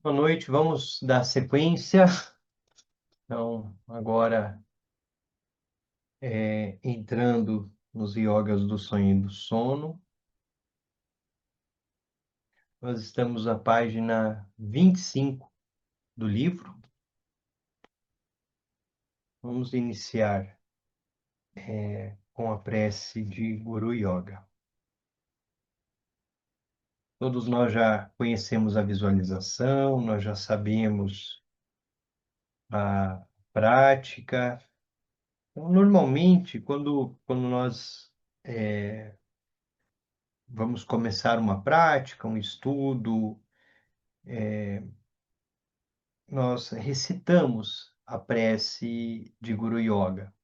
Boa noite, vamos dar sequência. Então, agora entrando nos yogas do sonho e do sono, nós estamos na página 25 do livro. Vamos iniciar com a prece de Guru Yoga. Todos nós já conhecemos a visualização, nós já sabemos a prática. Então, normalmente, quando nós vamos começar uma prática, um estudo, nós recitamos a prece de Guru Yoga.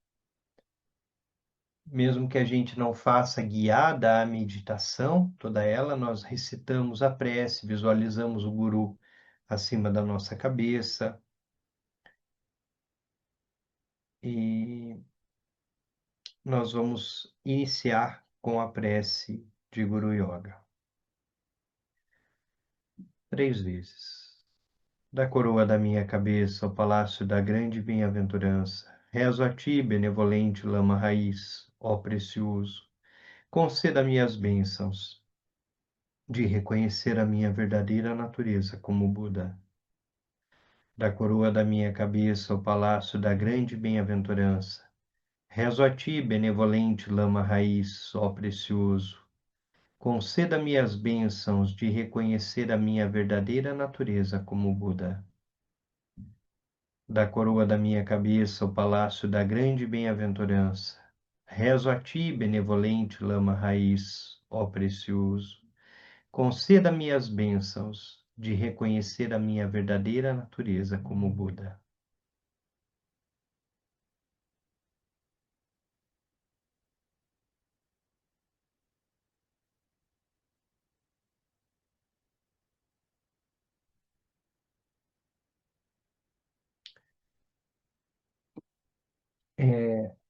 Mesmo que a gente não faça guiada a meditação, toda ela, nós recitamos a prece, visualizamos o Guru acima da nossa cabeça e nós vamos iniciar com a prece de Guru Yoga. 3 vezes. Da coroa da minha cabeça ao palácio da grande bem-aventurança, rezo a ti, benevolente lama raiz, ó precioso, conceda-me as bênçãos de reconhecer a minha verdadeira natureza como Buda. Da coroa da minha cabeça ao palácio da grande bem-aventurança, rezo a ti, benevolente lama raiz, ó precioso, conceda-me as bênçãos de reconhecer a minha verdadeira natureza como Buda. Da coroa da minha cabeça ao palácio da grande bem-aventurança, rezo a ti, benevolente lama raiz, ó precioso, conceda-me as bênçãos de reconhecer a minha verdadeira natureza como Buda.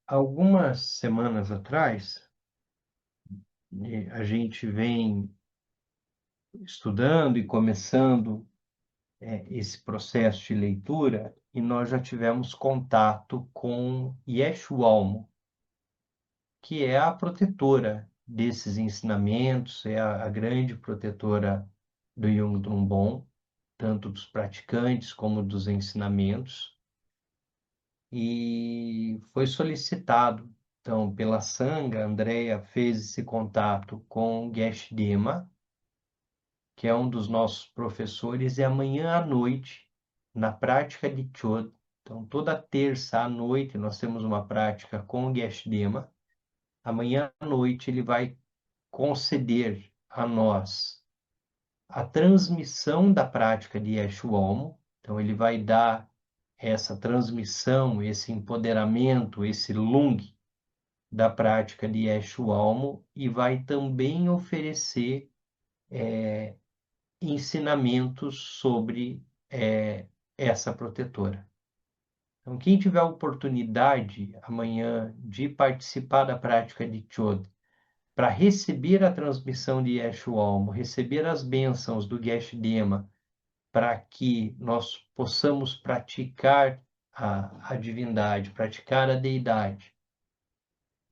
Algumas semanas atrás, a gente vem estudando e começando esse processo de leitura e nós já tivemos contato com Yeshualmo, que é a protetora desses ensinamentos, é a grande protetora do Yung Drung Bon, tanto dos praticantes como dos ensinamentos, e foi solicitado, então, pela Sangha. Andrea fez esse contato com Geshe Dema, que é um dos nossos professores, e amanhã à noite, na prática de Chod, então, toda terça à noite, nós temos uma prática com Geshe Dema. Amanhã à noite ele vai conceder a nós a transmissão da prática de Yeshuomo. Então, ele vai dar essa transmissão, esse empoderamento, esse lung da prática de Yeshuomo e vai também oferecer ensinamentos sobre essa protetora. Então, quem tiver a oportunidade amanhã de participar da prática de Chod, para receber a transmissão de Yeshuomo, receber as bênçãos do Geshe Dema, para que nós possamos praticar a divindade, praticar a deidade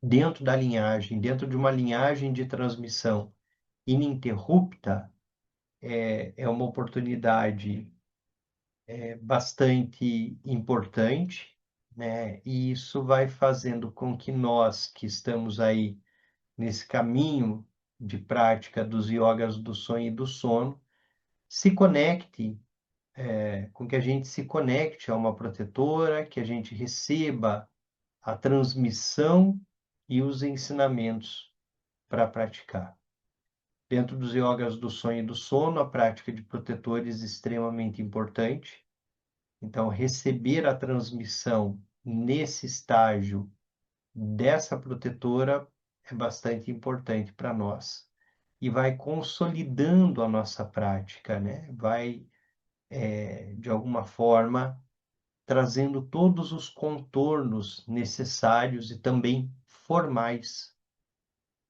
dentro da linhagem, dentro de uma linhagem de transmissão ininterrupta, é uma oportunidade bastante importante, né? E isso vai fazendo com que nós que estamos aí nesse caminho de prática dos yogas do sonho e do sono, se conecte, com que a gente se conecte a uma protetora, que a gente receba a transmissão e os ensinamentos para praticar. Dentro dos yogas do sonho e do sono, a prática de protetores é extremamente importante. Então, receber a transmissão nesse estágio dessa protetora é bastante importante para nós e vai consolidando a nossa prática, né? Vai, de alguma forma, trazendo todos os contornos necessários e também formais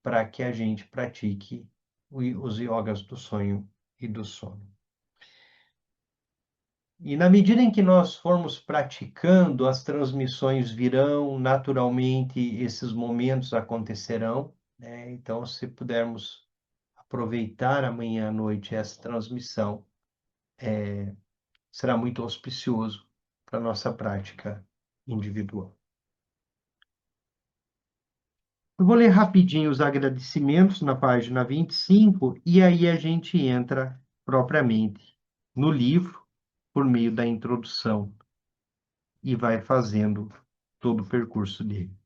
para que a gente pratique os yogas do sonho e do sono. E na medida em que nós formos praticando, as transmissões virão, naturalmente esses momentos acontecerão, né? Então, se pudermos aproveitar amanhã à noite essa transmissão, será muito auspicioso para a nossa prática individual. Eu vou ler rapidinho os agradecimentos na página 25 e aí a gente entra propriamente no livro por meio da introdução e vai fazendo todo o percurso dele.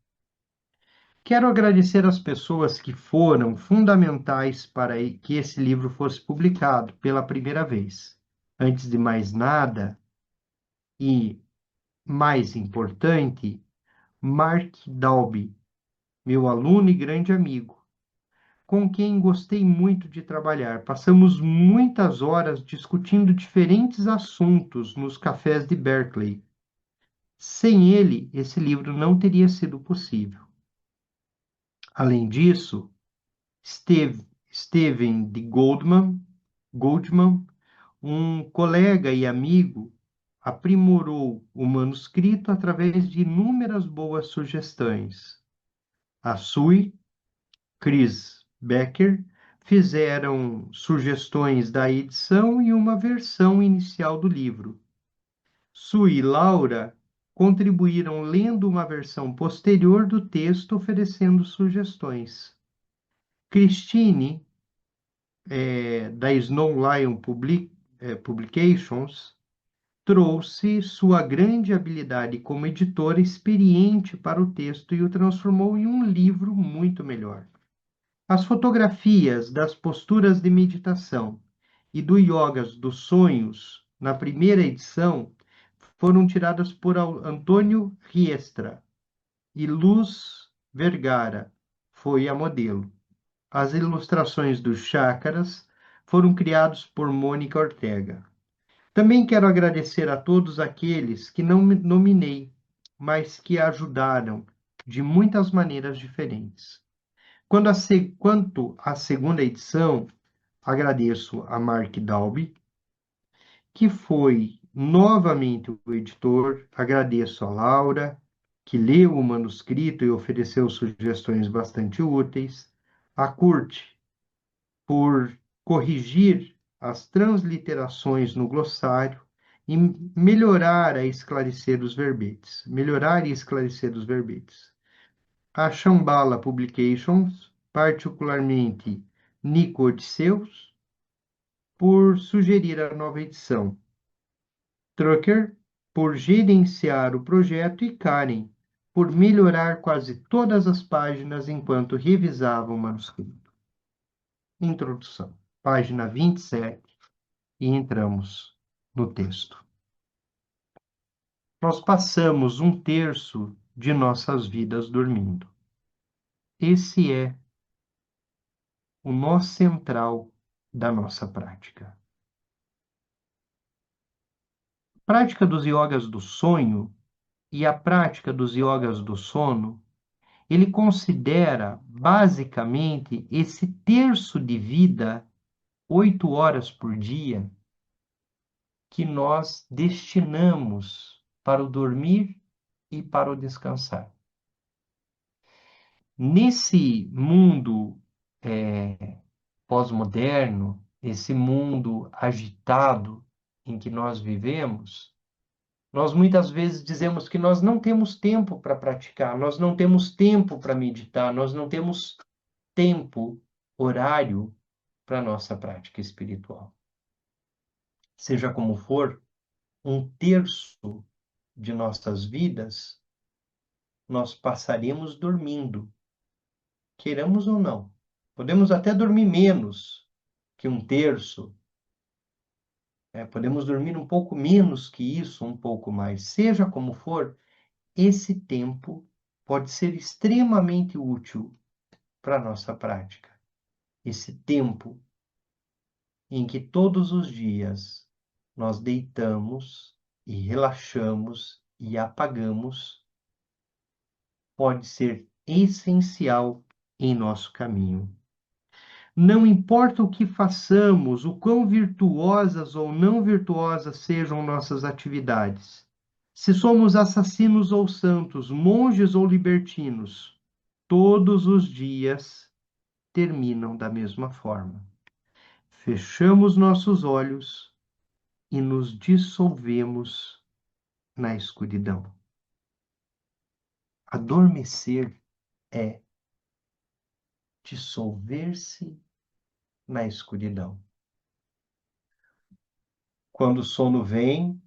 Quero agradecer às pessoas que foram fundamentais para que esse livro fosse publicado pela primeira vez. Antes de mais nada, e mais importante, Mark Dalby, meu aluno e grande amigo, com quem gostei muito de trabalhar. Passamos muitas horas discutindo diferentes assuntos nos cafés de Berkeley. Sem ele, esse livro não teria sido possível. Além disso, Steven de Goldman, um colega e amigo, aprimorou o manuscrito através de inúmeras boas sugestões. A Sue, Chris Becker fizeram sugestões da edição e uma versão inicial do livro. Sue e Laura contribuíram lendo uma versão posterior do texto, oferecendo sugestões. Christine, da Snow Lion Publications, trouxe sua grande habilidade como editora experiente para o texto e o transformou em um livro muito melhor. As fotografias das posturas de meditação e do Yogas dos Sonhos, na primeira edição, foram tiradas por Antônio Riestra e Luz Vergara foi a modelo. As ilustrações dos chakras foram criados por Mônica Ortega. Também quero agradecer a todos aqueles que não me nominei, mas que ajudaram de muitas maneiras diferentes. Quanto à segunda edição, agradeço a Mark Dalby, que foi novamente o editor, agradeço a Laura, que leu o manuscrito e ofereceu sugestões bastante úteis, a Kurt, por corrigir as transliterações no glossário e melhorar e esclarecer os verbetes. A Shambhala Publications, particularmente Nico Odisseus, por sugerir a nova edição. Trucker, por gerenciar o projeto, e Karen, por melhorar quase todas as páginas enquanto revisava o manuscrito. Introdução, página 27, e entramos no texto. Nós passamos um terço de nossas vidas dormindo. Esse é o nó central da nossa prática. A prática dos yogas do sonho e a prática dos yogas do sono, ele considera basicamente esse terço de vida, 8 horas por dia, que nós destinamos para o dormir e para o descansar. Nesse mundo pós-moderno, esse mundo agitado em que nós vivemos, nós muitas vezes dizemos que nós não temos tempo para praticar, nós não temos tempo para meditar, nós não temos tempo, horário para a nossa prática espiritual. Seja como for, um terço de nossas vidas nós passaremos dormindo, queiramos ou não. Podemos até dormir menos que um terço, podemos dormir um pouco menos que isso, um pouco mais. Seja como for, esse tempo pode ser extremamente útil para a nossa prática. Esse tempo em que todos os dias nós deitamos e relaxamos e apagamos, pode ser essencial em nosso caminho. Não importa o que façamos, o quão virtuosas ou não virtuosas sejam nossas atividades, se somos assassinos ou santos, monges ou libertinos, todos os dias terminam da mesma forma. Fechamos nossos olhos e nos dissolvemos na escuridão. Adormecer é dissolver-se na escuridão. Quando o sono vem,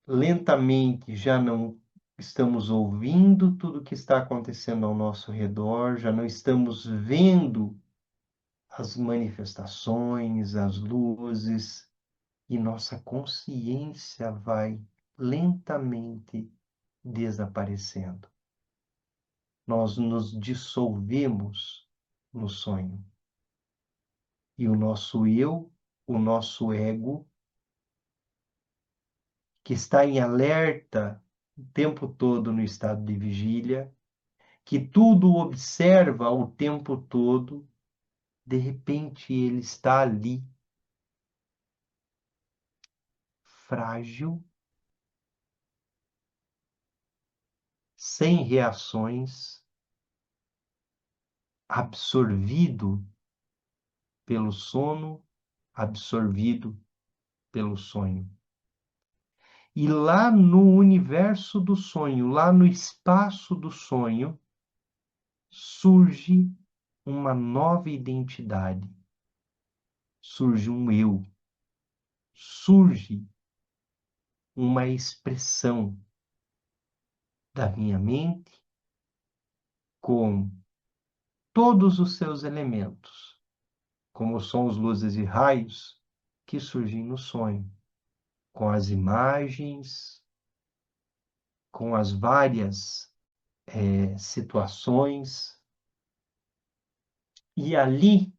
lentamente já não estamos ouvindo tudo o que está acontecendo ao nosso redor, já não estamos vendo as manifestações, as luzes, e nossa consciência vai lentamente desaparecendo. Nós nos dissolvemos no sonho. E o nosso eu, o nosso ego, que está em alerta o tempo todo no estado de vigília, que tudo observa o tempo todo, de repente ele está ali, frágil, sem reações, absorvido pelo sono, absorvido pelo sonho. E lá no universo do sonho, lá no espaço do sonho, surge uma nova identidade, surge um eu, surge uma expressão da minha mente com todos os seus elementos, como sons, luzes e raios que surgem no sonho, com as imagens, com as várias situações. E ali,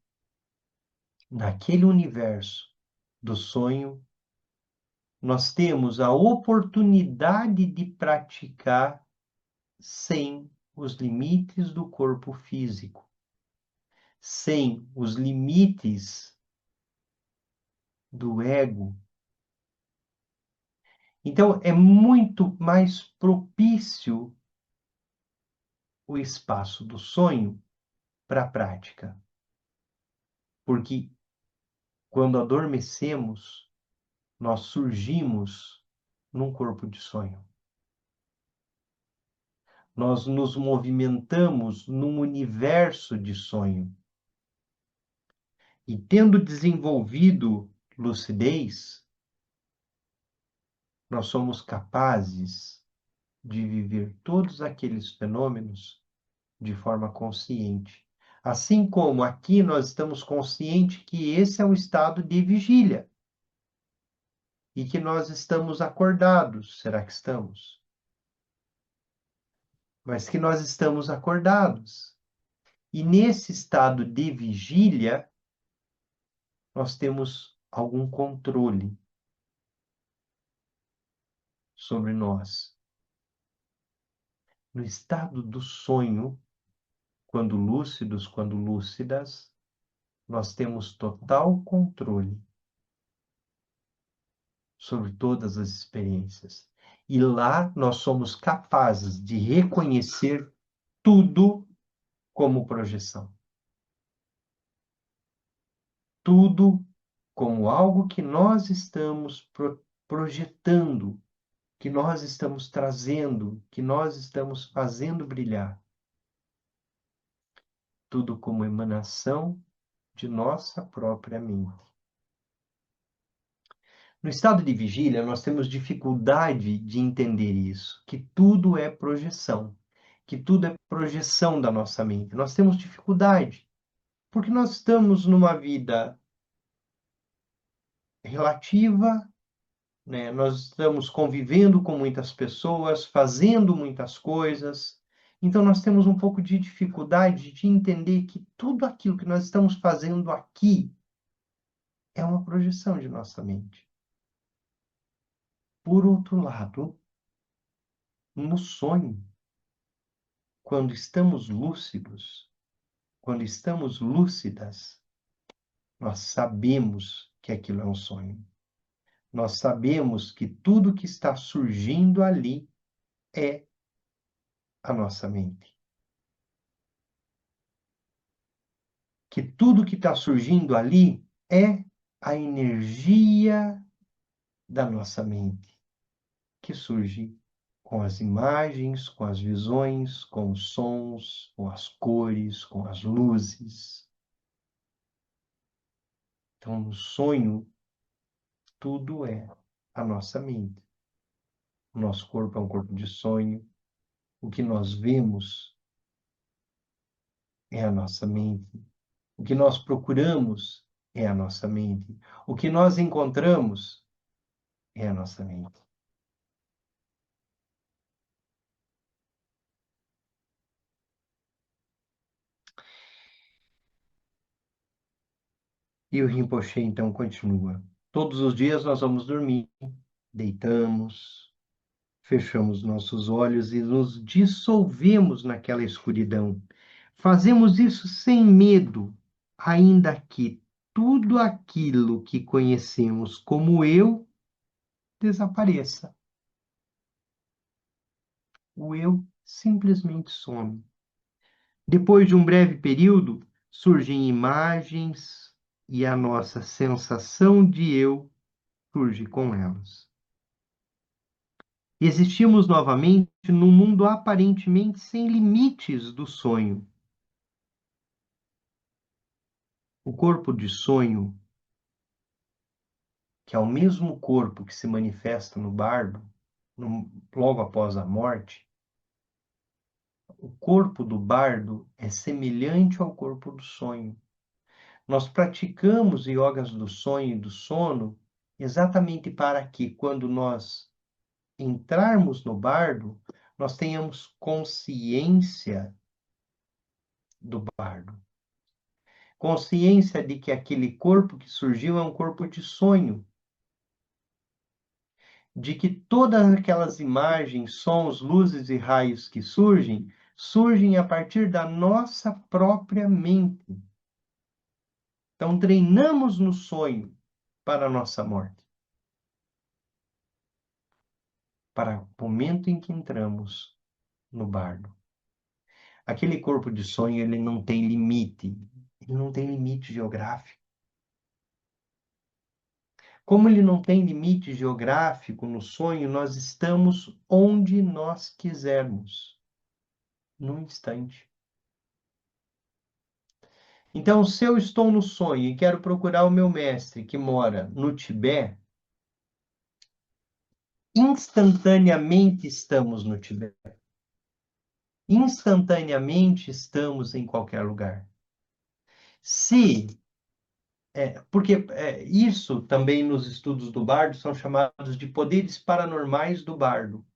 naquele universo do sonho, nós temos a oportunidade de praticar sem os limites do corpo físico, sem os limites do ego. Então, é muito mais propício o espaço do sonho para a prática, porque quando adormecemos, nós surgimos num corpo de sonho. Nós nos movimentamos num universo de sonho. E tendo desenvolvido lucidez, nós somos capazes de viver todos aqueles fenômenos de forma consciente. Assim como aqui nós estamos conscientes que esse é um estado de vigília e que nós estamos acordados. Será que estamos? Mas que nós estamos acordados. E nesse estado de vigília, nós temos algum controle sobre nós. No estado do sonho, quando lúcidos, quando lúcidas, nós temos total controle sobre todas as experiências. E lá nós somos capazes de reconhecer tudo como projeção. Tudo como algo que nós estamos projetando, que nós estamos trazendo, que nós estamos fazendo brilhar. Tudo como emanação de nossa própria mente. No estado de vigília, nós temos dificuldade de entender isso, que tudo é projeção, que tudo é projeção da nossa mente. Nós temos dificuldade, porque nós estamos numa vida relativa, né? Nós estamos convivendo com muitas pessoas, fazendo muitas coisas. Então, nós temos um pouco de dificuldade de entender que tudo aquilo que nós estamos fazendo aqui é uma projeção de nossa mente. Por outro lado, no sonho, quando estamos lúcidos, quando estamos lúcidas, nós sabemos que aquilo é um sonho. Nós sabemos que tudo que está surgindo ali é a nossa mente. Que tudo que está surgindo ali é a energia da nossa mente, que surge com as imagens, com as visões, com os sons, com as cores, com as luzes. Então, no sonho, tudo é a nossa mente. O nosso corpo é um corpo de sonho. O que nós vemos é a nossa mente. O que nós procuramos é a nossa mente. O que nós encontramos é a nossa mente. E o Rinpoche, então, continua. Todos os dias nós vamos dormir, deitamos, fechamos nossos olhos e nos dissolvemos naquela escuridão. Fazemos isso sem medo, ainda que tudo aquilo que conhecemos como eu desapareça. O eu simplesmente some. Depois de um breve período, surgem imagens e a nossa sensação de eu surge com elas. Existimos novamente num mundo aparentemente sem limites do sonho. O corpo de sonho, que é o mesmo corpo que se manifesta no bardo, logo após a morte, o corpo do bardo é semelhante ao corpo do sonho. Nós praticamos yogas do sonho e do sono exatamente para que, quando nós entrarmos no bardo, nós tenhamos consciência do bardo. Consciência de que aquele corpo que surgiu é um corpo de sonho. De que todas aquelas imagens, sons, luzes e raios que surgem, surgem a partir da nossa própria mente. Então, treinamos no sonho para a nossa morte. Para o momento em que entramos no bardo. Aquele corpo de sonho, ele não tem limite. Ele não tem limite geográfico. Como ele não tem limite geográfico no sonho, nós estamos onde nós quisermos, num instante. Então, se eu estou no sonho e quero procurar o meu mestre que mora no Tibete, instantaneamente estamos no Tibete. Instantaneamente estamos em qualquer lugar. Se porque isso também nos estudos do bardo são chamados de poderes paranormais do bardo.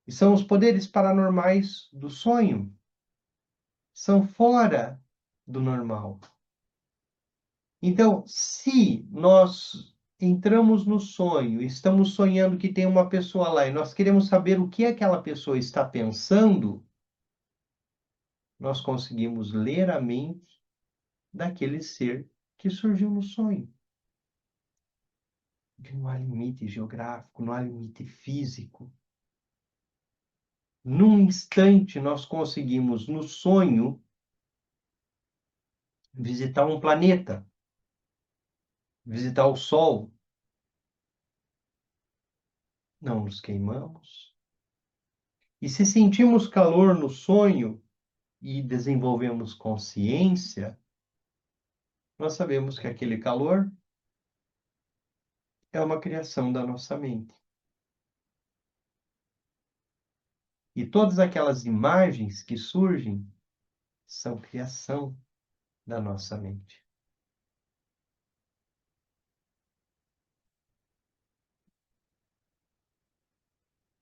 E são os poderes paranormais do sonho. São fora do normal. Então, se nós entramos no sonho, estamos sonhando que tem uma pessoa lá e nós queremos saber o que aquela pessoa está pensando, nós conseguimos ler a mente daquele ser que surgiu no sonho. Porque não há limite geográfico, não há limite físico. Num instante, nós conseguimos, no sonho, visitar um planeta, visitar o Sol. Não nos queimamos. E se sentimos calor no sonho e desenvolvemos consciência, nós sabemos que aquele calor é uma criação da nossa mente. E todas aquelas imagens que surgem são criação da nossa mente.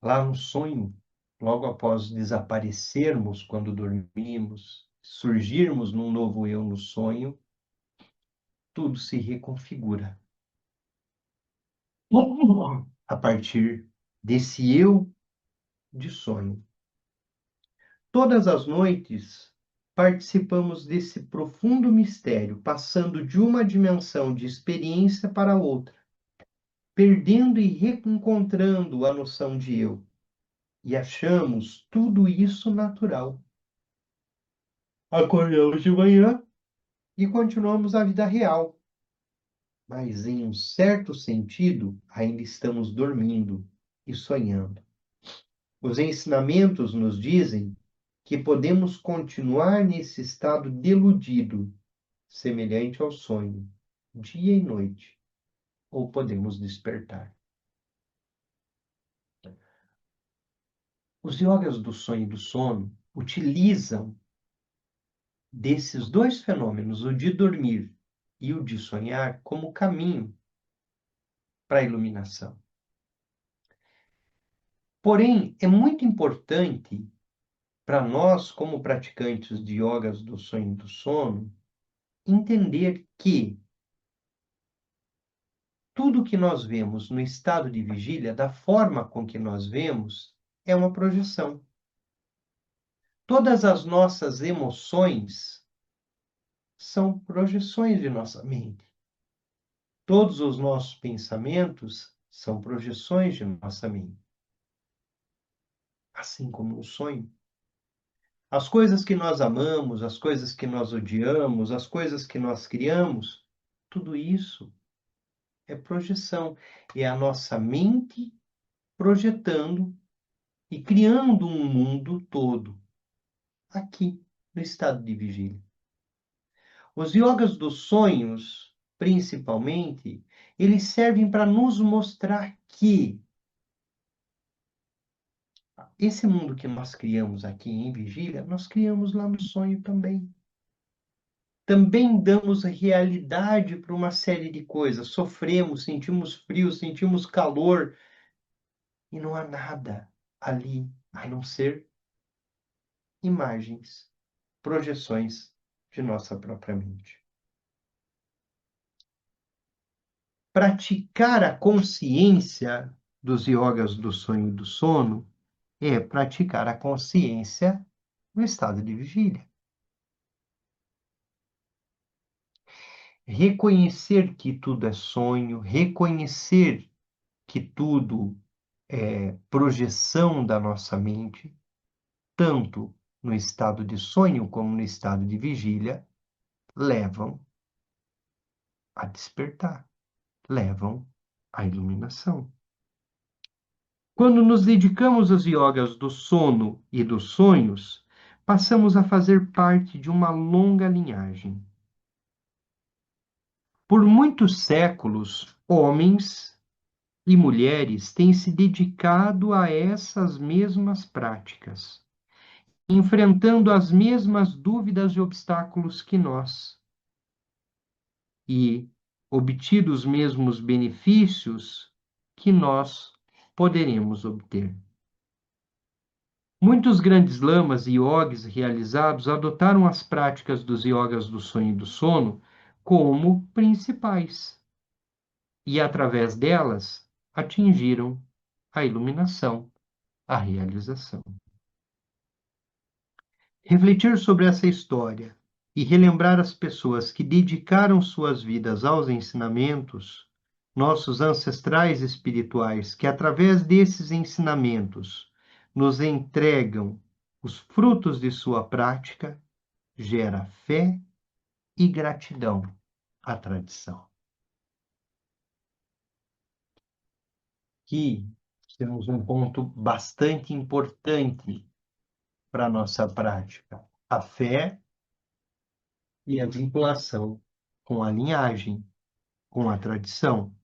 Lá no sonho, logo após desaparecermos quando dormimos, surgirmos num novo eu no sonho, tudo se reconfigura. A partir desse eu de sonho. Todas as noites participamos desse profundo mistério, passando de uma dimensão de experiência para outra, perdendo e reencontrando a noção de eu, e achamos tudo isso natural. Acordamos de manhã e continuamos a vida real, mas em um certo sentido ainda estamos dormindo e sonhando. Os ensinamentos nos dizem que podemos continuar nesse estado deludido, semelhante ao sonho, dia e noite, ou podemos despertar. Os yogas do sonho e do sono utilizam desses dois fenômenos, o de dormir e o de sonhar, como caminho para a iluminação. Porém, é muito importante para nós, como praticantes de yogas do sonho e do sono, entender que tudo que nós vemos no estado de vigília, da forma com que nós vemos, é uma projeção. Todas as nossas emoções são projeções de nossa mente. Todos os nossos pensamentos são projeções de nossa mente. Assim como o sonho. As coisas que nós amamos, as coisas que nós odiamos, as coisas que nós criamos, tudo isso é projeção. É a nossa mente projetando e criando um mundo todo aqui no estado de vigília. Os yogas dos sonhos, principalmente, eles servem para nos mostrar que esse mundo que nós criamos aqui em vigília, nós criamos lá no sonho também. Também damos realidade para uma série de coisas. Sofremos, sentimos frio, sentimos calor, e não há nada ali a não ser imagens, projeções de nossa própria mente. Praticar a consciência dos yogas do sonho e do sono é praticar a consciência no estado de vigília. Reconhecer que tudo é sonho, reconhecer que tudo é projeção da nossa mente, tanto no estado de sonho como no estado de vigília, levam a despertar, levam à iluminação. Quando nos dedicamos aos yogas do sono e dos sonhos, passamos a fazer parte de uma longa linhagem. Por muitos séculos, homens e mulheres têm se dedicado a essas mesmas práticas, enfrentando as mesmas dúvidas e obstáculos que nós, e obtido os mesmos benefícios que nós poderemos obter. Muitos grandes lamas e yogis realizados adotaram as práticas dos yogas do sonho e do sono como principais, e através delas atingiram a iluminação, a realização. Refletir sobre essa história e relembrar as pessoas que dedicaram suas vidas aos ensinamentos, nossos ancestrais espirituais, que através desses ensinamentos nos entregam os frutos de sua prática, gera fé e gratidão à tradição. Aqui temos um ponto bastante importante para a nossa prática: a fé e a vinculação com a linhagem, com a tradição.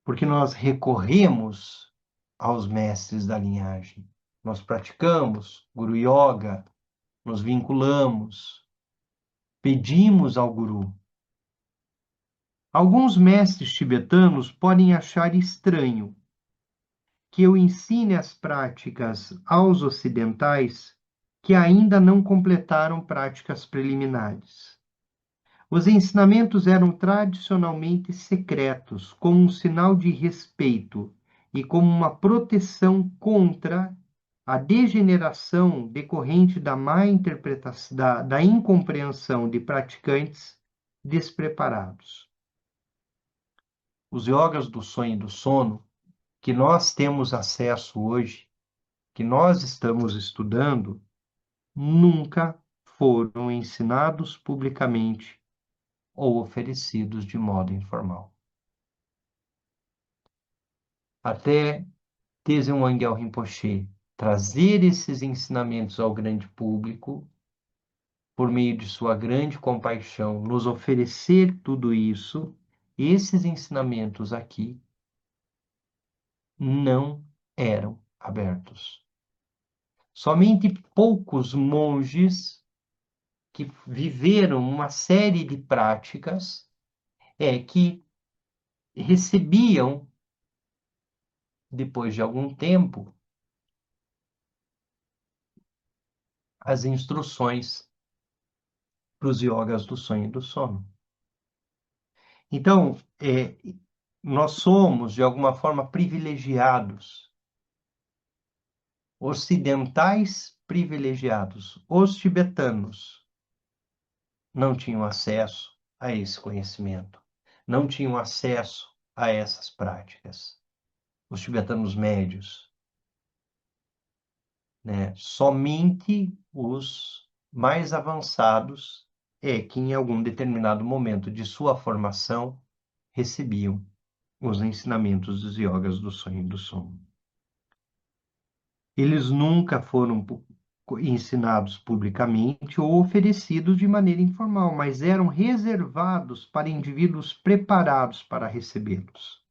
Porque nós recorremos aos mestres da linhagem. Nós praticamos Guru Yoga, nos vinculamos, pedimos ao Guru. Alguns mestres tibetanos podem achar estranho que eu ensine as práticas aos ocidentais que ainda não completaram práticas preliminares. Os ensinamentos eram tradicionalmente secretos, como um sinal de respeito e como uma proteção contra a degeneração decorrente da má interpretação, da incompreensão de praticantes despreparados. Os yogas do sonho e do sono, que nós temos acesso hoje, que nós estamos estudando, nunca foram ensinados publicamente ou oferecidos de modo informal. Até Tenzin Wangyal Rinpoche trazer esses ensinamentos ao grande público, por meio de sua grande compaixão, nos oferecer tudo isso, esses ensinamentos aqui não eram abertos. Somente poucos monges que viveram uma série de práticas que recebiam, depois de algum tempo, as instruções para os yogas do sonho e do sono. Então, nós somos, de alguma forma, privilegiados, ocidentais privilegiados. Os tibetanos não tinham acesso a esse conhecimento, não tinham acesso a essas práticas. Os tibetanos médios, né? Somente os mais avançados que em algum determinado momento de sua formação recebiam os ensinamentos dos yogas do sonho e do sono. Eles nunca foram ensinados publicamente ou oferecidos de maneira informal, mas eram reservados para indivíduos preparados para recebê-los.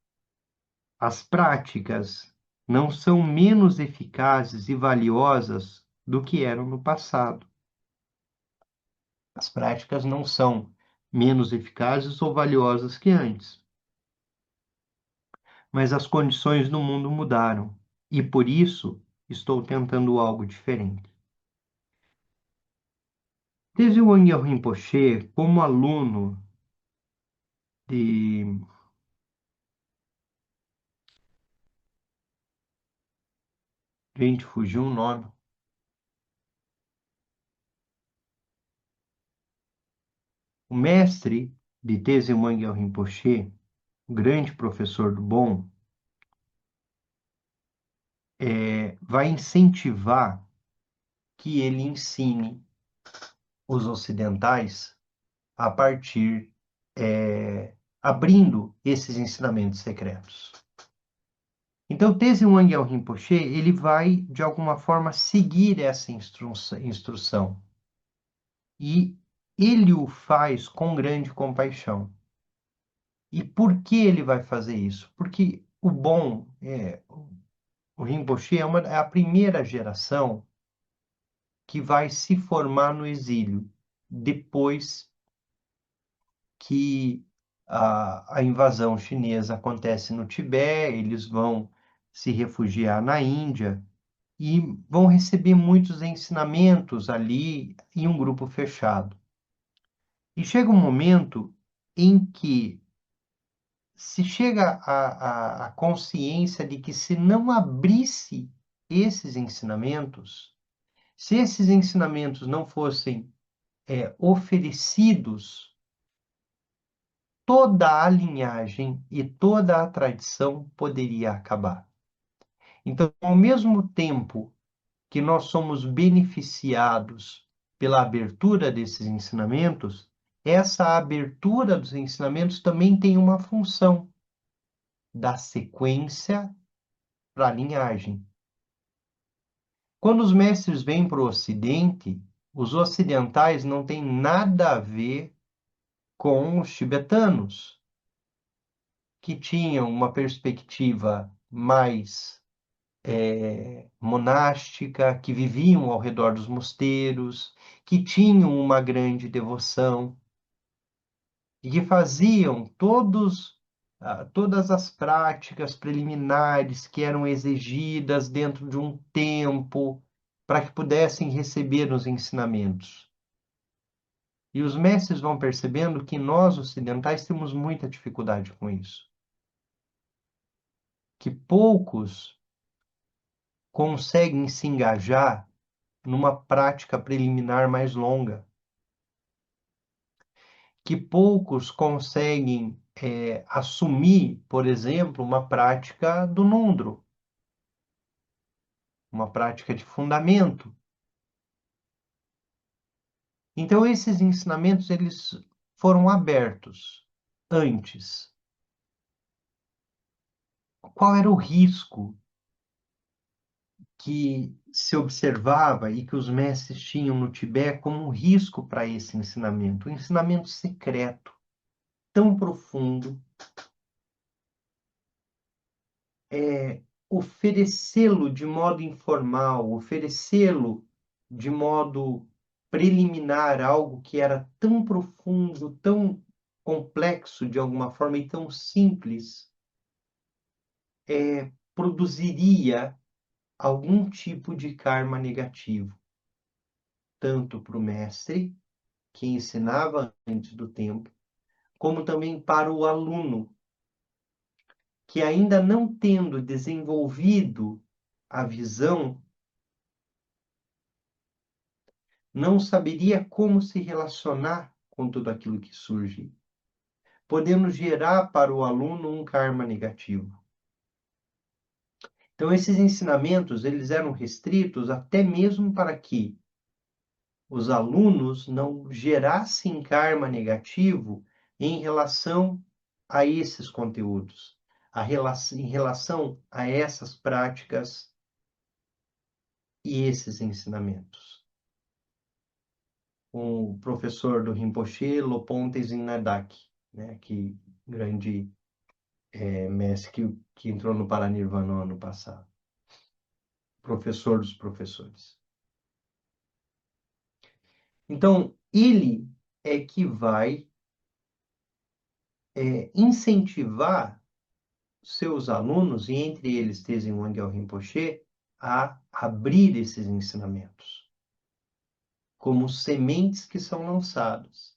As práticas não são menos eficazes e valiosas do que eram no passado. As práticas não são menos eficazes ou valiosas que antes. Mas as condições do mundo mudaram e por isso estou tentando algo diferente. Tenzin Wangyal Rinpoche, como aluno de gente, fugiu um nome. O mestre de Tenzin Wangyal Rinpoche, o grande professor do bom, vai incentivar que ele ensine os ocidentais a partir, abrindo esses ensinamentos secretos. Então, Tenzin Wangyal Rinpoche, ele vai, de alguma forma, seguir essa instrução. E ele o faz com grande compaixão. E por que ele vai fazer isso? Porque o Rinpoche é a primeira geração que vai se formar no exílio, depois que a invasão chinesa acontece no Tibete, eles vão se refugiar na Índia e vão receber muitos ensinamentos ali em um grupo fechado. E chega um momento em que se chega à consciência de que se não abrisse esses ensinamentos, se esses ensinamentos não fossem oferecidos, toda a linhagem e toda a tradição poderia acabar. Então, ao mesmo tempo que nós somos beneficiados pela abertura desses ensinamentos, essa abertura dos ensinamentos também tem uma função da sequência para a linhagem. Quando os mestres vêm para o Ocidente, os ocidentais não têm nada a ver com os tibetanos, que tinham uma perspectiva mais monástica, que viviam ao redor dos mosteiros, que tinham uma grande devoção e que faziam todas as práticas preliminares que eram exigidas dentro de um tempo para que pudessem receber os ensinamentos. E os mestres vão percebendo que nós, ocidentais, temos muita dificuldade com isso. Que poucos conseguem se engajar numa prática preliminar mais longa, que poucos conseguem assumir, por exemplo, uma prática do Nundro, uma prática de fundamento. Então, esses ensinamentos, eles foram abertos antes. Qual era o risco que se observava e que os mestres tinham no Tibete como um risco para esse ensinamento? Um ensinamento secreto, tão profundo, oferecê-lo de modo informal, oferecê-lo de modo preliminar, algo que era tão profundo, tão complexo de alguma forma e tão simples, produziria algum tipo de karma negativo, tanto para o mestre, que ensinava antes do tempo, como também para o aluno, que ainda não tendo desenvolvido a visão, não saberia como se relacionar com tudo aquilo que surge, podendo gerar para o aluno um karma negativo. Então, esses ensinamentos, eles eram restritos até mesmo para que os alunos não gerassem karma negativo em relação a esses conteúdos, em relação a essas práticas e esses ensinamentos. O professor do Rinpoche, Loponte Zinnadak, né, que grande mestre que entrou no Paranirvana no ano passado, professor dos professores. Então, ele é que vai incentivar seus alunos, e entre eles Tenzin Wangyal Rinpoche, a abrir esses ensinamentos como sementes que são lançadas,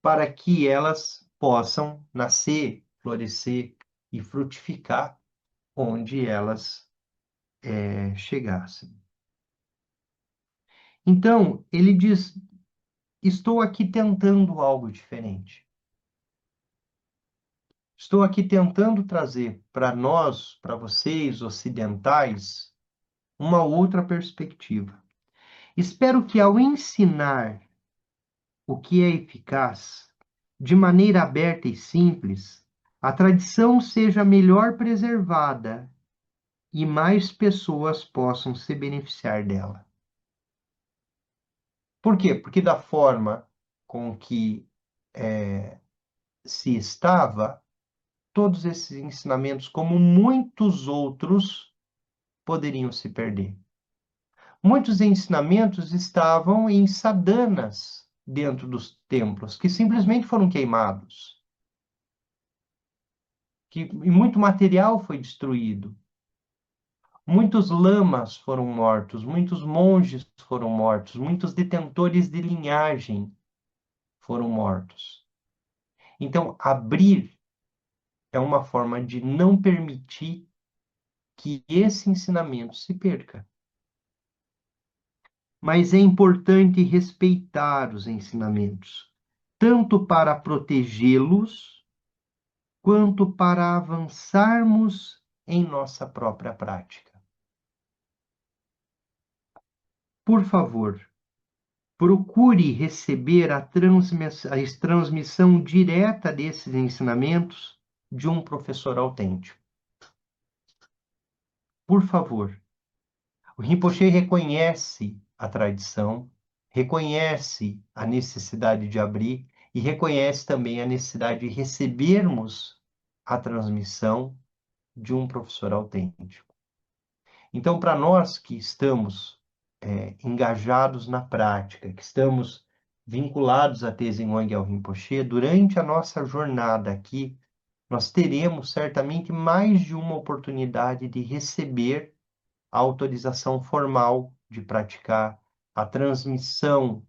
para que elas possam nascer, florescer e frutificar onde elas chegassem. Então, ele diz: estou aqui tentando algo diferente. Estou aqui tentando trazer para nós, para vocês ocidentais, uma outra perspectiva. Espero que ao ensinar o que é eficaz, de maneira aberta e simples, a tradição seja melhor preservada e mais pessoas possam se beneficiar dela. Por quê? Porque da forma com que se estava, todos esses ensinamentos, como muitos outros, poderiam se perder. Muitos ensinamentos estavam em sadanas dentro dos templos, que simplesmente foram queimados, e muito material foi destruído. Muitos lamas foram mortos, muitos monges foram mortos, muitos detentores de linhagem foram mortos. Então, abrir é uma forma de não permitir que esse ensinamento se perca. Mas é importante respeitar os ensinamentos, tanto para protegê-los, quanto para avançarmos em nossa própria prática. Por favor, procure receber a transmissão direta desses ensinamentos de um professor autêntico. Por favor. O Rinpoche reconhece a tradição, reconhece a necessidade de abrir e reconhece também a necessidade de recebermos a transmissão de um professor autêntico. Então, para nós que estamos engajados na prática, que estamos vinculados a Tenzin Wangyal Rinpoche, durante a nossa jornada aqui, nós teremos certamente mais de uma oportunidade de receber a autorização formal de praticar a transmissão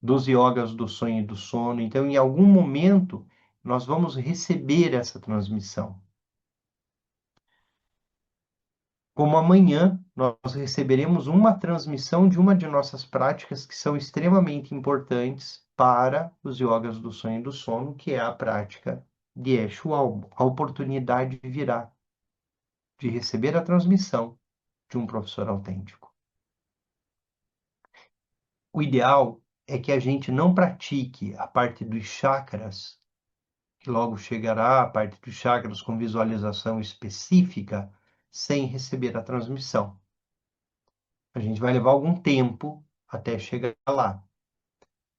dos yogas do sonho e do sono. Então, em algum momento, nós vamos receber essa transmissão. como amanhã nós receberemos uma transmissão de uma de nossas práticas que são extremamente importantes para os yogas do sonho e do sono, que é a prática de Eshu A oportunidade virá de receber a transmissão de um professor autêntico. O ideal é que a gente não pratique a parte dos chakras, que logo chegará a parte dos chakras com visualização específica, sem receber a transmissão. A gente vai levar algum tempo até chegar lá.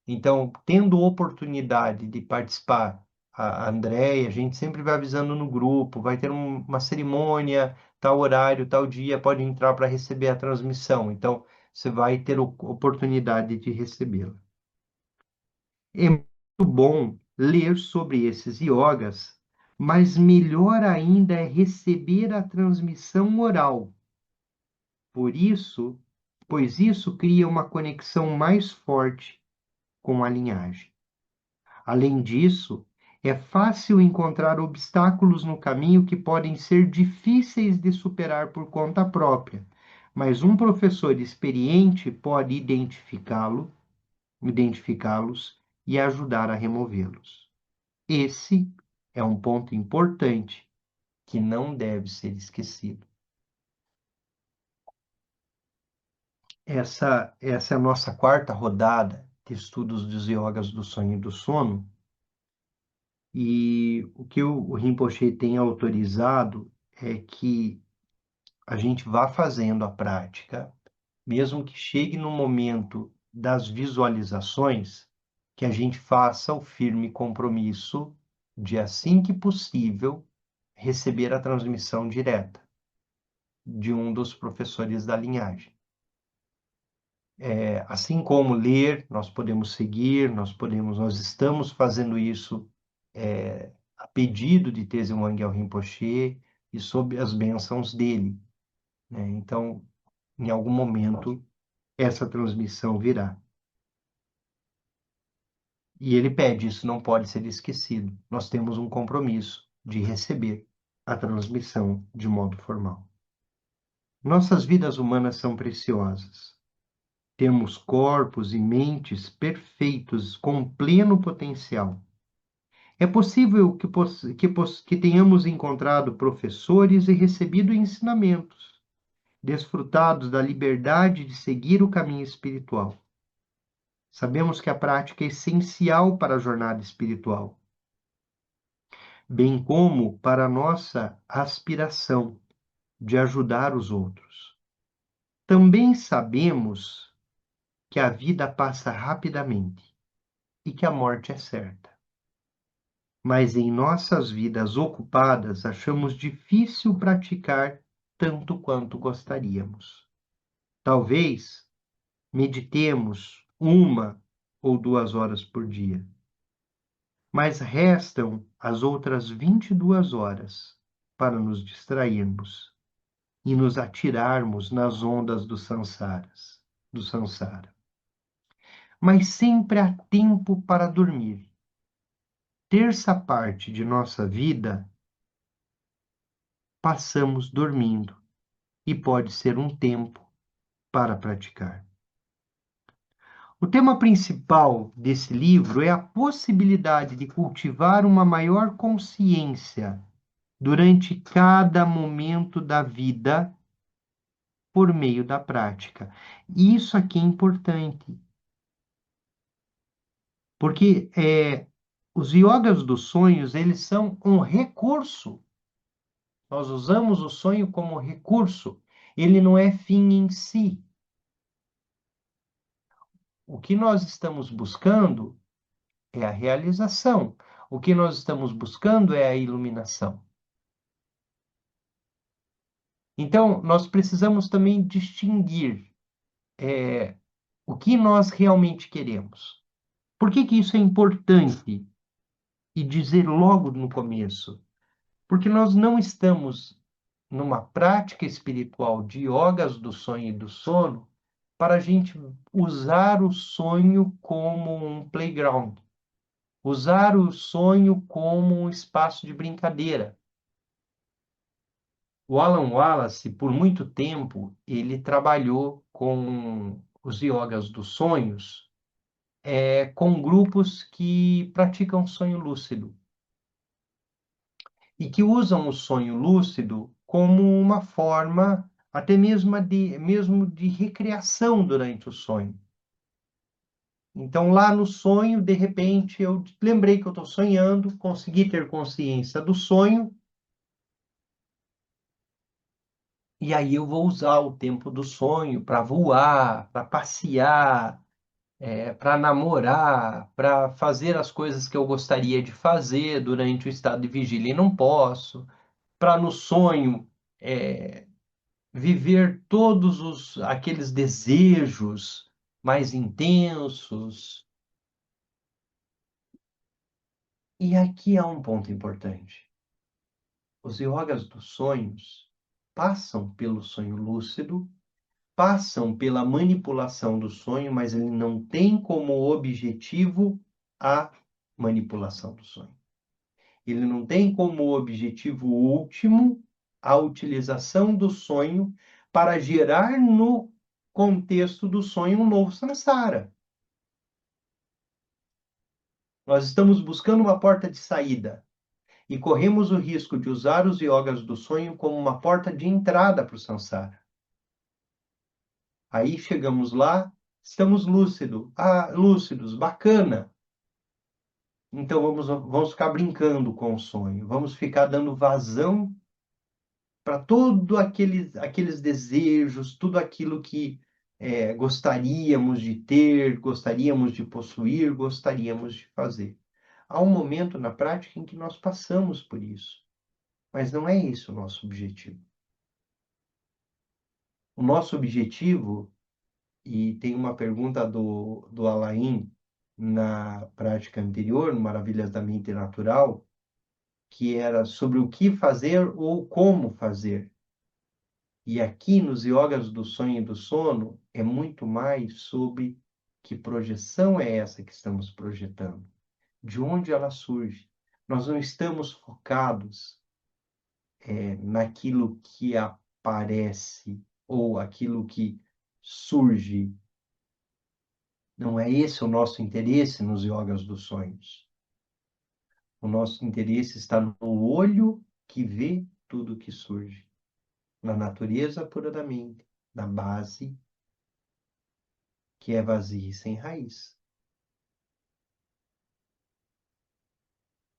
Então, tendo oportunidade de participar, a Andréia, a gente sempre vai avisando no grupo, vai ter uma cerimônia, tal horário, tal dia, pode entrar para receber a transmissão. Então, você vai ter oportunidade de recebê-la. É muito bom ler sobre esses yogas, mas melhor ainda é receber a transmissão oral. Por isso, pois isso cria uma conexão mais forte com a linhagem. Além disso, é fácil encontrar obstáculos no caminho que podem ser difíceis de superar por conta própria, mas um professor experiente pode identificá-los e ajudar a removê-los. Esse é um ponto importante que não deve ser esquecido. Essa é a nossa quarta rodada de estudos dos yogas do sonho e do sono. E o que o Rinpoche tem autorizado é que a gente vá fazendo a prática, mesmo que chegue no momento das visualizações, que a gente faça o firme compromisso de, assim que possível, receber a transmissão direta de um dos professores da linhagem. Assim como ler, nós podemos seguir, nós estamos fazendo isso a pedido de Teze Wangyal Rinpoche e sob as bênçãos dele, né? Então, em algum momento, essa transmissão virá. E ele pede, isso não pode ser esquecido. Nós temos um compromisso de receber a transmissão de modo formal. Nossas vidas humanas são preciosas. Temos corpos e mentes perfeitos, com pleno potencial. É possível que tenhamos encontrado professores e recebido ensinamentos, desfrutados da liberdade de seguir o caminho espiritual. Sabemos que a prática é essencial para a jornada espiritual, bem como para a nossa aspiração de ajudar os outros. Também sabemos que a vida passa rapidamente e que a morte é certa. Mas em nossas vidas ocupadas achamos difícil praticar tanto quanto gostaríamos. Talvez meditemos 1 ou 2 horas por dia, mas restam as outras 22 horas para nos distrairmos e nos atirarmos nas ondas do samsara. Mas sempre há tempo para dormir. Terça parte de nossa vida passamos dormindo e pode ser um tempo para praticar. O tema principal desse livro é a possibilidade de cultivar uma maior consciência durante cada momento da vida por meio da prática. E isso aqui é importante, porque os yogas dos sonhos, eles são um recurso. Nós usamos o sonho como recurso. Ele não é fim em si. O que nós estamos buscando é a realização. O que nós estamos buscando é a iluminação. Então, nós precisamos também distinguir o que nós realmente queremos. Por que isso é importante? E dizer logo no começo. Porque nós não estamos numa prática espiritual de yogas do sonho e do sono para a gente usar o sonho como um playground, usar o sonho como um espaço de brincadeira. O Alan Wallace, por muito tempo, ele trabalhou com os yogas dos sonhos, com grupos que praticam sonho lúcido e que usam o sonho lúcido como uma forma até mesmo de recreação durante o sonho. Então, lá no sonho, de repente, eu lembrei que eu estou sonhando, consegui ter consciência do sonho, e aí eu vou usar o tempo do sonho para voar, para passear, para namorar, para fazer as coisas que eu gostaria de fazer durante o estado de vigília e não posso, para no sonho viver todos aqueles desejos mais intensos. E aqui há um ponto importante. Os yogas dos sonhos passam pelo sonho lúcido, passam pela manipulação do sonho, mas ele não tem como objetivo a manipulação do sonho. Ele não tem como objetivo último a utilização do sonho para gerar no contexto do sonho um novo samsara. Nós estamos buscando uma porta de saída e corremos o risco de usar os yogas do sonho como uma porta de entrada para o samsara. Aí chegamos lá, estamos lúcidos, bacana. Então vamos ficar brincando com o sonho, vamos ficar dando vazão para todos aqueles desejos, tudo aquilo que gostaríamos de ter, gostaríamos de possuir, gostaríamos de fazer. Há um momento na prática em que nós passamos por isso, mas não é esse o nosso objetivo. O nosso objetivo, e tem uma pergunta do Alain na prática anterior, no Maravilhas da Mente Natural, que era sobre o que fazer ou como fazer. E aqui nos yogas do sonho e do sono é muito mais sobre que projeção é essa que estamos projetando, de onde ela surge. Nós não estamos focados naquilo que aparece ou aquilo que surge. Não é esse o nosso interesse nos yogas dos sonhos. O nosso interesse está no olho que vê tudo que surge, na natureza pura da mente, na base que é vazia e sem raiz.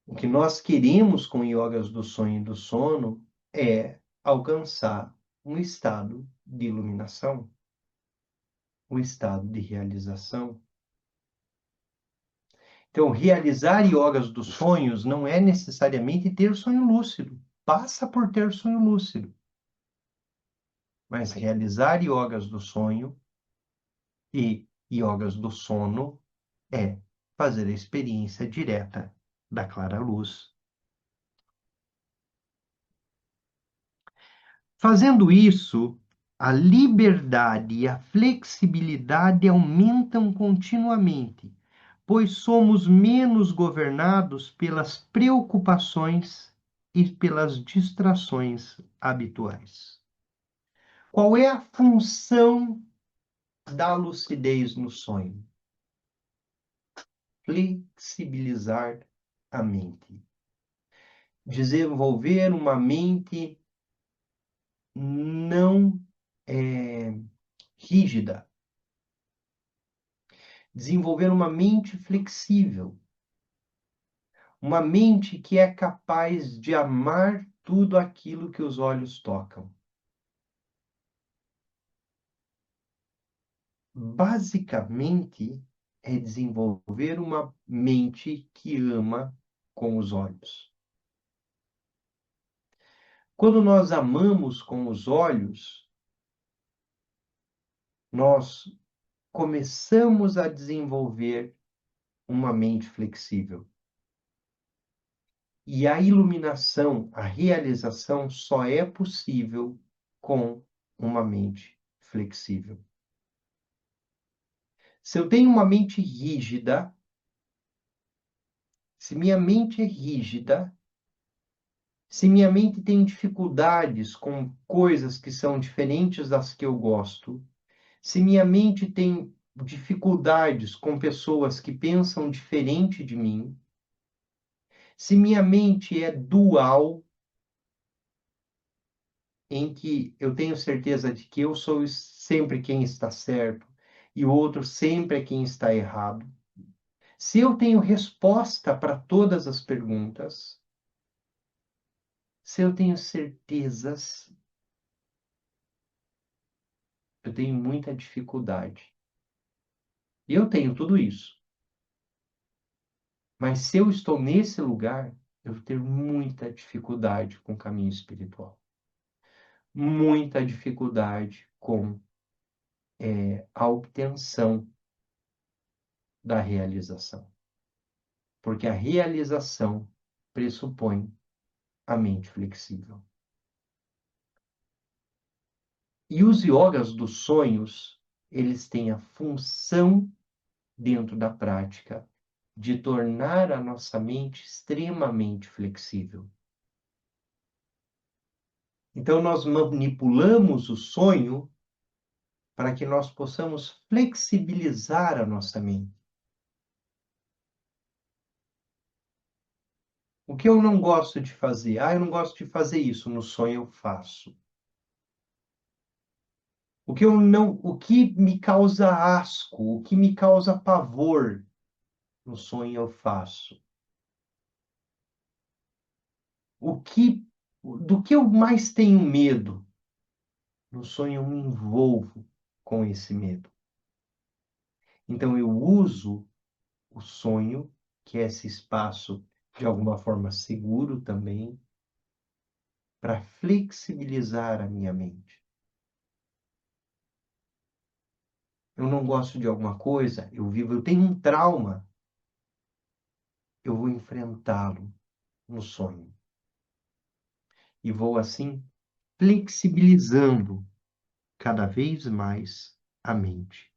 O que nós queremos com yogas do sonho e do sono é alcançar um estado de iluminação, um estado de realização. Então, realizar yogas dos sonhos não é necessariamente ter sonho lúcido. Passa por ter sonho lúcido. Mas realizar yogas do sonho e yogas do sono é fazer a experiência direta da clara luz. Fazendo isso, a liberdade e a flexibilidade aumentam continuamente, pois somos menos governados pelas preocupações e pelas distrações habituais. Qual é a função da lucidez no sonho? Flexibilizar a mente. Desenvolver uma mente não rígida. Desenvolver uma mente flexível. Uma mente que é capaz de amar tudo aquilo que os olhos tocam. Basicamente, é desenvolver uma mente que ama com os olhos. Quando nós amamos com os olhos, nós começamos a desenvolver uma mente flexível. E a iluminação, a realização só é possível com uma mente flexível. Se eu tenho uma mente rígida, se minha mente é rígida, Se minha mente tem dificuldades com coisas que são diferentes das que eu gosto, se minha mente tem dificuldades com pessoas que pensam diferente de mim, se minha mente é dual, em que eu tenho certeza de que eu sou sempre quem está certo e o outro sempre é quem está errado, se eu tenho resposta para todas as perguntas, se eu tenho certezas, eu tenho muita dificuldade. Eu tenho tudo isso. Mas se eu estou nesse lugar, eu vou ter muita dificuldade com o caminho espiritual. Muita dificuldade com a obtenção da realização. Porque a realização pressupõe a mente flexível. E os yogas dos sonhos, eles têm a função dentro da prática de tornar a nossa mente extremamente flexível. Então, nós manipulamos o sonho para que nós possamos flexibilizar a nossa mente. O que eu não gosto de fazer? Eu não gosto de fazer isso, no sonho eu faço. O que me causa asco, o que me causa pavor, no sonho eu faço. Do que eu mais tenho medo, no sonho eu me envolvo com esse medo. Então eu uso o sonho, que é esse espaço de alguma forma seguro também, para flexibilizar a minha mente. Eu não gosto de alguma coisa, eu tenho um trauma, eu vou enfrentá-lo no sonho. E vou assim flexibilizando cada vez mais a mente.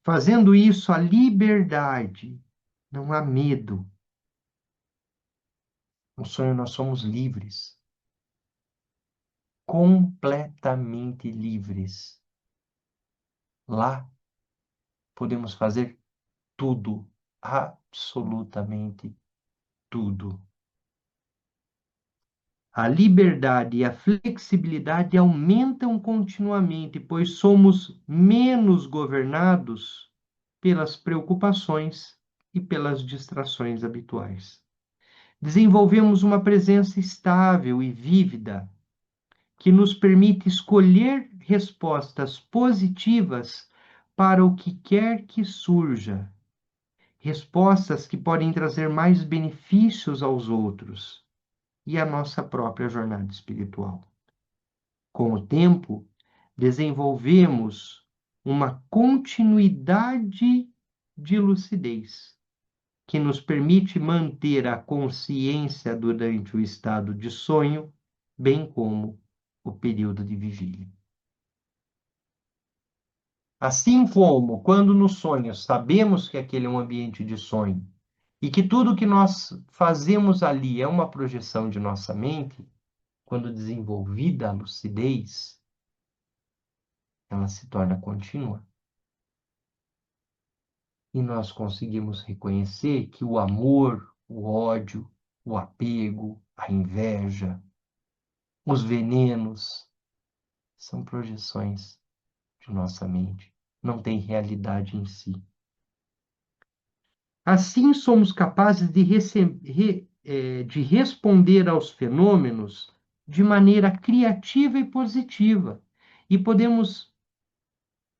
Fazendo isso, a liberdade, não há medo. No sonho nós somos livres, completamente livres. Lá podemos fazer tudo, absolutamente tudo. A liberdade e a flexibilidade aumentam continuamente, pois somos menos governados pelas preocupações e pelas distrações habituais. Desenvolvemos uma presença estável e vívida que nos permite escolher respostas positivas para o que quer que surja, respostas que podem trazer mais benefícios aos outros e à nossa própria jornada espiritual. Com o tempo, desenvolvemos uma continuidade de lucidez que nos permite manter a consciência durante o estado de sonho, bem como o período de vigília. Assim como, quando no sonho sabemos que aquele é um ambiente de sonho e que tudo que nós fazemos ali é uma projeção de nossa mente, quando desenvolvida a lucidez, ela se torna contínua. E nós conseguimos reconhecer que o amor, o ódio, o apego, a inveja, os venenos são projeções de nossa mente, não tem realidade em si. Assim, somos capazes de responder aos fenômenos de maneira criativa e positiva, e podemos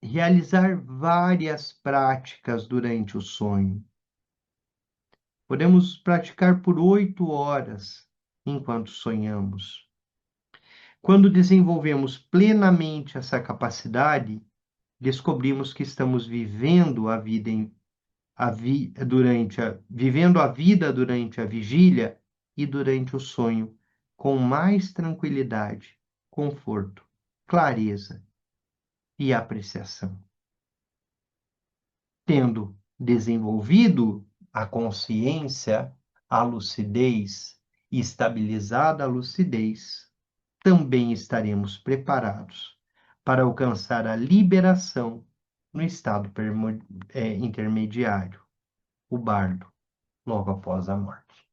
realizar várias práticas durante o sonho. Podemos praticar por 8 horas enquanto sonhamos. Quando desenvolvemos plenamente essa capacidade, descobrimos que estamos vivendo a vida vivendo a vida durante a vigília e durante o sonho, com mais tranquilidade, conforto, clareza e apreciação. Tendo desenvolvido a consciência, a lucidez e estabilizada a lucidez, também estaremos preparados para alcançar a liberação no estado intermediário, o bardo, logo após a morte.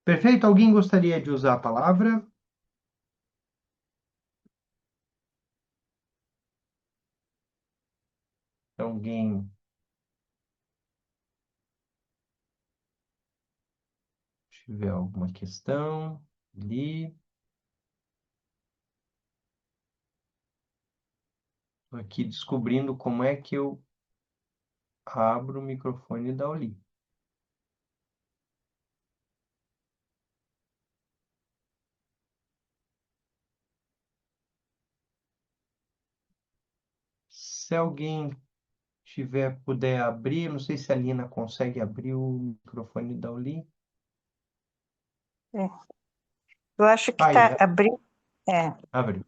Perfeito? Alguém gostaria de usar a palavra? Alguém tiver alguma questão ali? Estou aqui descobrindo como é que eu abro o microfone da Oli. Se alguém puder abrir, não sei se a Lina consegue abrir o microfone da Oli. É. Eu acho que Aí, está abrindo. É. abriu.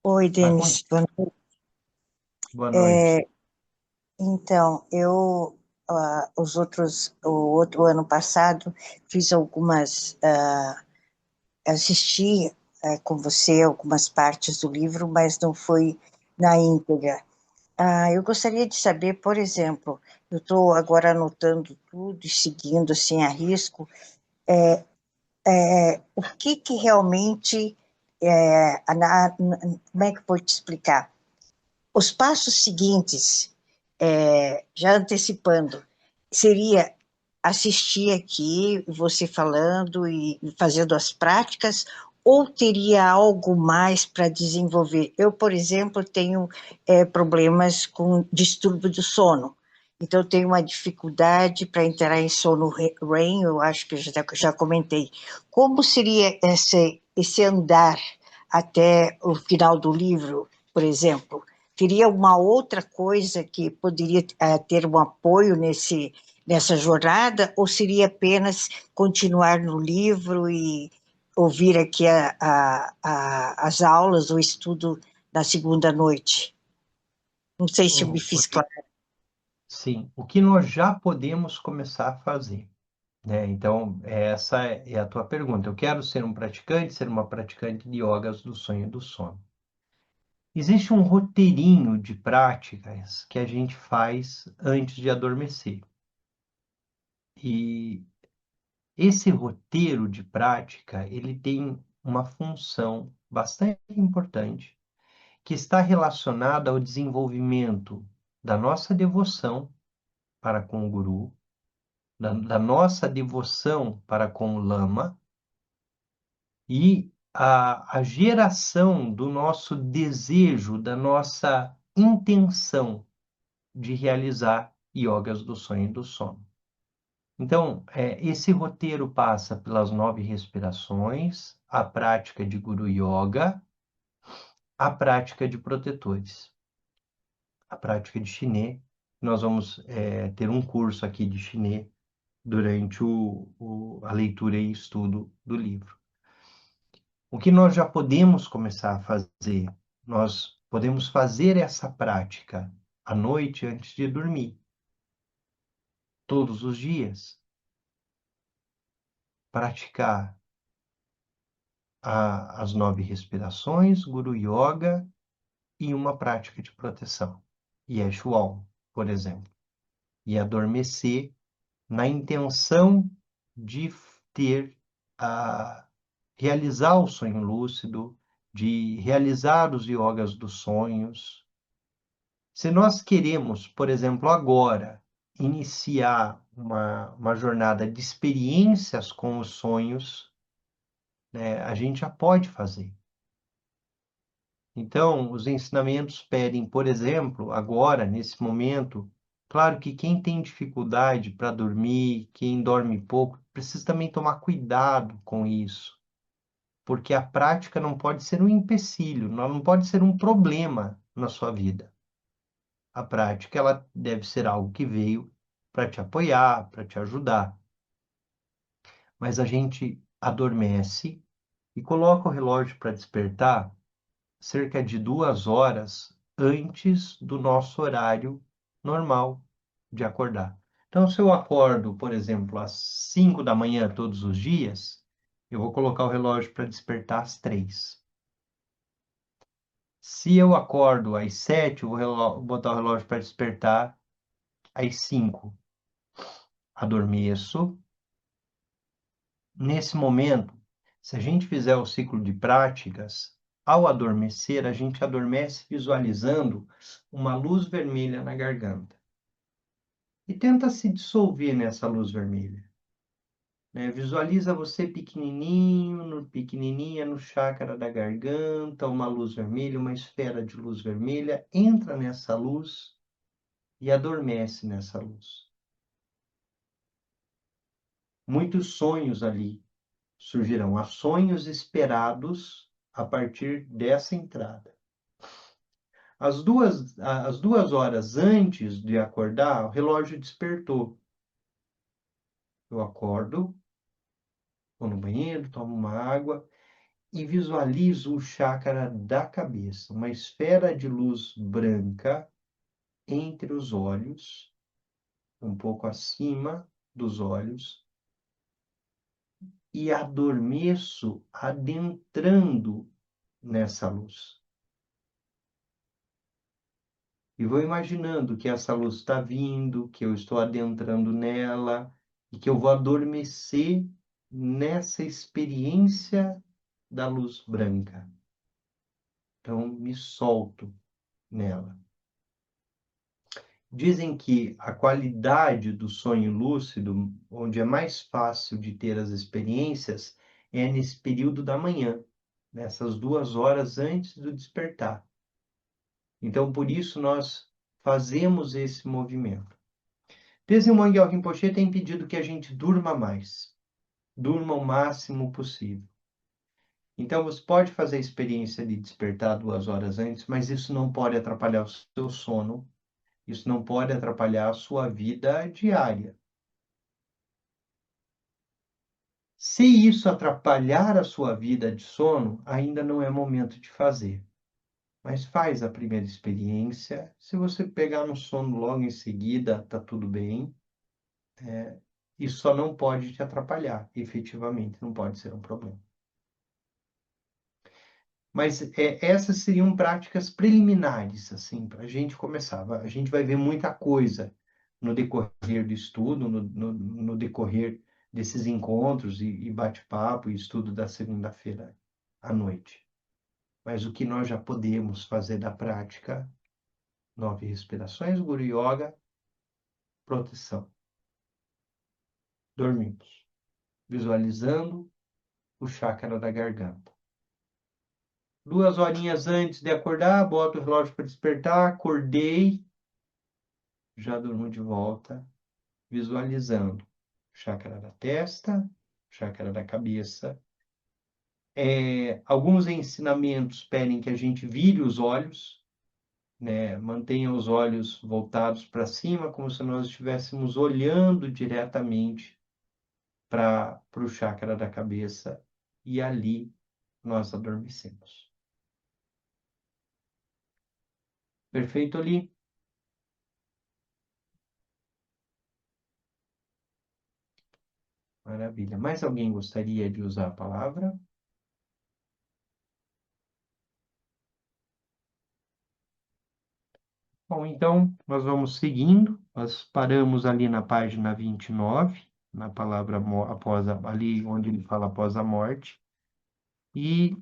Oi, Vai, Denis. Boa noite. boa noite. É, então, o outro ano passado, fiz assisti com você algumas partes do livro, mas não foi na íntegra. Eu gostaria de saber, por exemplo, eu estou agora anotando tudo e seguindo assim a risco, o que realmente, como é que eu vou te explicar? Os passos seguintes, já antecipando, seria assistir aqui, você falando e fazendo as práticas, ou teria algo mais para desenvolver? Eu, por exemplo, tenho problemas com distúrbio do sono. Então, eu tenho uma dificuldade para entrar em sono REM, eu acho que eu já comentei. Como seria esse andar até o final do livro, por exemplo? Teria uma outra coisa que poderia ter um apoio nessa jornada, ou seria apenas continuar no livro e ouvir aqui as aulas, o estudo na segunda noite? Não sei se eu me fiz claro. Sim, o que nós já podemos começar a fazer, né? Então, essa é a tua pergunta. Eu quero ser uma praticante de yogas do sonho e do sono. Existe um roteirinho de práticas que a gente faz antes de adormecer. E esse roteiro de prática, ele tem uma função bastante importante, que está relacionada ao desenvolvimento da nossa devoção para com o guru, da nossa devoção para com o lama e a geração do nosso desejo, da nossa intenção de realizar yogas do sonho e do sono. Então, esse roteiro passa pelas 9 respirações, a prática de Guru Yoga, a prática de protetores, a prática de chinê. Nós vamos ter um curso aqui de chinê durante a leitura e estudo do livro. O que nós já podemos começar a fazer? Nós podemos fazer essa prática à noite antes de dormir, todos os dias. Praticar as 9 respirações, Guru Yoga e uma prática de proteção, Yeshuam, por exemplo. E adormecer na intenção de ter realizar o sonho lúcido, de realizar os yogas dos sonhos. Se nós queremos, por exemplo, agora, iniciar uma jornada de experiências com os sonhos, né, a gente já pode fazer. Então, os ensinamentos pedem, por exemplo, agora, nesse momento, claro que quem tem dificuldade para dormir, quem dorme pouco, precisa também tomar cuidado com isso, porque a prática não pode ser um empecilho, não pode ser um problema na sua vida. A prática, ela deve ser algo que veio para te apoiar, para te ajudar. Mas a gente adormece e coloca o relógio para despertar cerca de 2 horas antes do nosso horário normal de acordar. Então, se eu acordo, por exemplo, às 5 da manhã todos os dias, eu vou colocar o relógio para despertar às 3. Se eu acordo às 7, eu vou botar o relógio para despertar às 5. Adormeço. Nesse momento, se a gente fizer o ciclo de práticas, ao adormecer, a gente adormece visualizando uma luz vermelha na garganta. E tenta se dissolver nessa luz vermelha. Né? Visualiza você pequenininho, pequenininha no chácara da garganta, uma luz vermelha, uma esfera de luz vermelha, entra nessa luz e adormece nessa luz. Muitos sonhos ali surgirão, há sonhos esperados a partir dessa entrada. Às duas horas antes de acordar, o relógio despertou. Eu acordo, vou no banheiro, tomo uma água e visualizo o chácara da cabeça, uma esfera de luz branca entre os olhos, um pouco acima dos olhos, e adormeço adentrando nessa luz. E vou imaginando que essa luz está vindo, que eu estou adentrando nela e que eu vou adormecer nessa experiência da luz branca. Então, me solto nela. Dizem que a qualidade do sonho lúcido, onde é mais fácil de ter as experiências, é nesse período da manhã, nessas 2 horas antes do despertar. Então, por isso, nós fazemos esse movimento. Tenzin Wangyal Rinpoche tem pedido que a gente durma mais, durma o máximo possível. Então, você pode fazer a experiência de despertar 2 horas antes, mas isso não pode atrapalhar o seu sono, isso não pode atrapalhar a sua vida diária. Se isso atrapalhar a sua vida de sono, ainda não é momento de fazer. Mas faz a primeira experiência. Se você pegar no sono logo em seguida, tá tudo bem. Isso só não pode te atrapalhar, efetivamente, não pode ser um problema. Mas essas seriam práticas preliminares, assim, para a gente começar. A gente vai ver muita coisa no decorrer do estudo, no decorrer desses encontros e bate-papo e estudo da segunda-feira à noite. Mas o que nós já podemos fazer da prática, 9 respirações, Guru Yoga, proteção. Dormimos, visualizando o chácara da garganta. 2 horinhas antes de acordar, boto o relógio para despertar, acordei, já durmo de volta, visualizando o chácara da testa, o chácara da cabeça. Alguns ensinamentos pedem que a gente vire os olhos, né? Mantenha os olhos voltados para cima, como se nós estivéssemos olhando diretamente para o chácara da cabeça, e ali nós adormecemos. Perfeito ali? Maravilha. Mais alguém gostaria de usar a palavra? Bom, então, nós vamos seguindo. Nós paramos ali na página 29, na palavra ali onde ele fala após a morte. E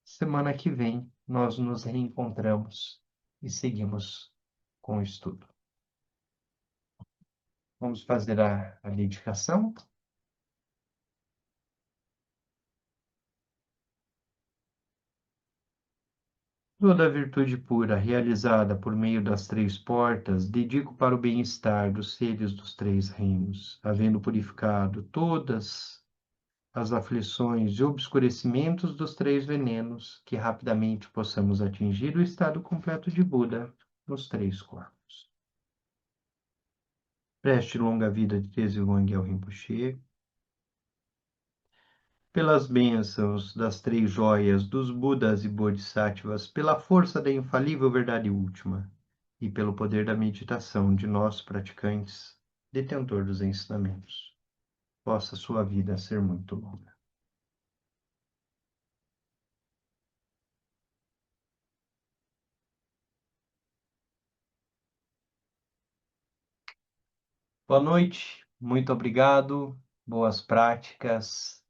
semana que vem nós nos reencontramos e seguimos com o estudo. Vamos fazer a dedicação. Toda a virtude pura realizada por meio das 3 portas, dedico para o bem-estar dos seres dos 3 reinos, havendo purificado todas as aflições e obscurecimentos dos 3 venenos, que rapidamente possamos atingir o estado completo de Buda nos 3 corpos. Preste longa vida de Tenzin Wangyal Rinpoche, pelas bênçãos das 3 joias dos Budas e Bodhisattvas, pela força da infalível verdade última e pelo poder da meditação de nós praticantes, detentor dos ensinamentos. Possa sua vida ser muito longa. Boa noite, muito obrigado, boas práticas.